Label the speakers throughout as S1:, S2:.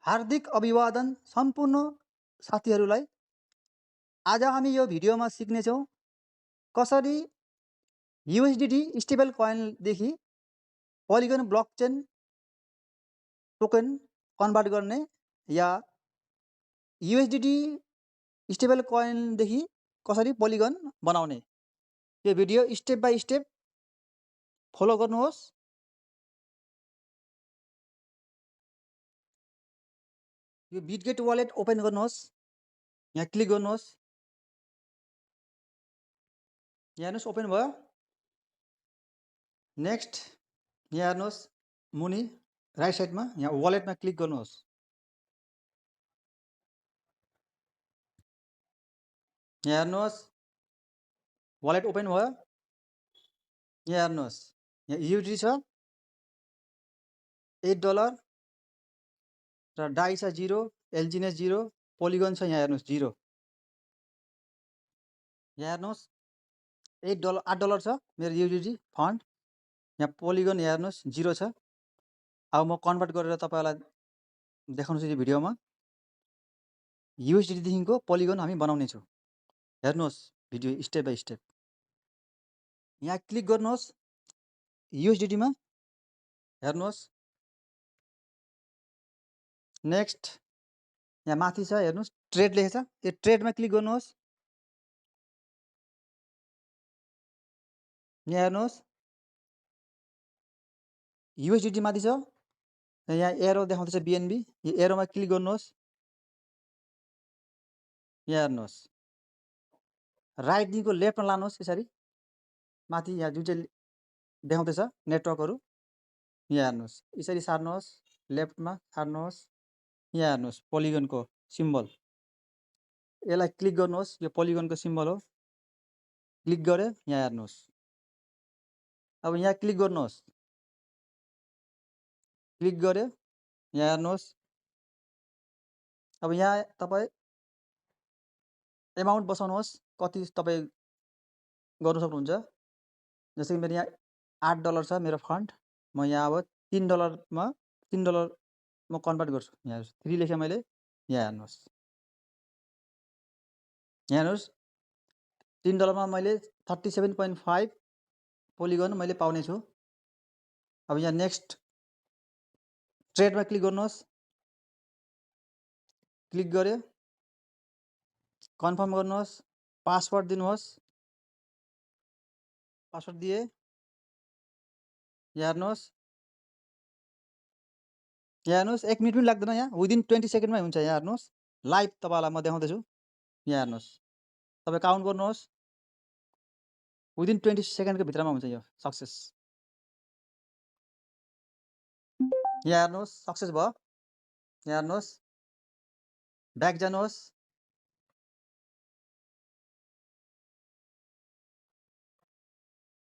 S1: हार्दिक अभिवादन सम्पूर्ण साथीहरूलाई। आज हामी यो भिडियोमा सिक्नेछौँ कसरी USDT स्टेबल कोइनदेखि पोलिगन ब्लकचेन टोकन कन्भर्ट गर्ने या USDT स्टेबल कोइनदेखि कसरी पोलिगन बनाउने। यो video step by step follow गर्नुहोस्। यो बिटगेट वालेट ओपन गर्नुहोस्। यहाँ क्लिक गर्नुहोस्। यहाँ हेर्नुहोस् ओपन भयो। नेक्स्ट यहाँ हेर्नुहोस् मुनि राइट साइडमा यहाँ वालेटमा क्लिक गर्नुहोस्। यहाँ हेर्नुहोस् वालेट ओपन भयो। यहाँ हेर्नुहोस् यहाँ USDT छ $8 र डाई छ 0, एलजिनेस 0, पोलिगन छ यहाँ हेर्नुहोस् 0। यहाँ हेर्नुहोस् $8 छ मेरो USDT फन्ड। यहाँ पोलिगन यहाँ हेर्नुहोस् 0 छ। अब म कन्भर्ट गरेर तपाईँलाई देखाउँछु यो भिडियोमा। USDT देखिको पोलिगन हामी बनाउने छौँ। हेर्नुहोस् भिडियो स्टेप बाई स्टेप। यहाँ क्लिक गर्नुहोस् USDT मा। हेर्नुहोस् नेक्स्ट यहाँ माथि छ हेर्नुहोस् ट्रेड लेखेको छ। यो ट्रेडमा क्लिक गर्नुहोस्। यहाँ हेर्नुहोस् USDT माथि छ। यहाँ एरो देखाउँदैछ BNB। यो एरोमा क्लिक गर्नुहोस्। यहाँ हेर्नुहोस् राइटदेखिको लेफ्टमा लानुहोस् यसरी माथि यहाँ जुन चाहिँ देखाउँदैछ नेटवर्कहरू। यहाँ हेर्नुहोस् यसरी सार्नुहोस् लेफ्टमा सार्नुहोस्। यहाँ हेर्नुहोस् पोलिगनको सिम्बल यसलाई क्लिक गर्नुहोस्। यो पोलिगनको सिम्बल हो। क्लिक गरे यहाँ हेर्नुहोस्। अब यहाँ क्लिक गर्नुहोस्। क्लिक गरे यहाँ हेर्नुहोस्। अब यहाँ तपाईँ एमाउन्ट बसाउनुहोस् कति तपाईँ गर्नु सक्नुहुन्छ। जस्तै कि मेरो यहाँ $8 छ मेरो फन्ड। म यहाँ अब $3 म कन्भर्ट गर्छु। यहाँ 3 लेखेँ मैले। यहाँ हेर्नुहोस्। यहाँ हेर्नुहोस् $3 मा मैले 37.5 पोलिगन मैले पाउने छु। अब यहाँ नेक्स्ट ट्रेडमा क्लिक गर्नुहोस्। क्लिक गरे कन्फर्म गर्नुहोस्। पासवर्ड दिनुहोस्। पासवर्ड दिए यहाँ हेर्नुहोस्। यहाँ हेर्नुहोस् 1 मिनट पनि लाग्दैन। यहाँ विदिन 20 सेकेन्डमै हुन्छ। यहाँ हेर्नुहोस् लाइभ तपाईँलाई म देखाउँदैछु। यहाँ हेर्नुहोस् तपाईँ काउन्ट गर्नुहोस्। विदिन 20 सेकेन्डको भित्रमा हुन्छ यो सक्सेस। यहाँ हेर्नुहोस् सक्सेस भयो। यहाँ हेर्नुहोस् ब्याक जानुहोस्।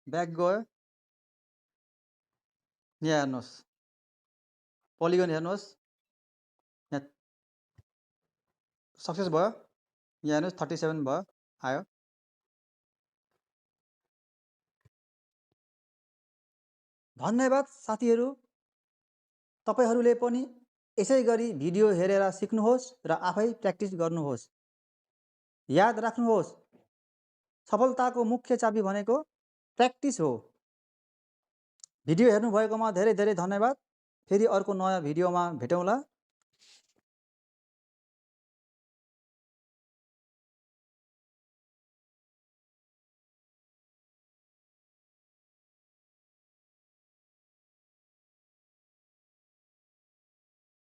S1: ब्याक गयो। यहाँ हेर्नुहोस् पोलिगन हेर्नुहोस् यहाँ सक्सेस भयो। यहाँ हेर्नुहोस् 37 भयो आयो। धन्यवाद साथीहरू। तपाईहरूले पनि यसै गरी भिडियो हेरेर सिक्नुहोस् र आफै प्र्याक्टिस गर्नुहोस्। याद राख्नुहोस् सफलताको मुख्य चाबी भनेको प्र्याक्टिस हो। भिडियो हेर्नुभएकोमा धेरै धेरै धन्यवाद। फेरि अर्को नयाँ भिडियोमा भेटौँला।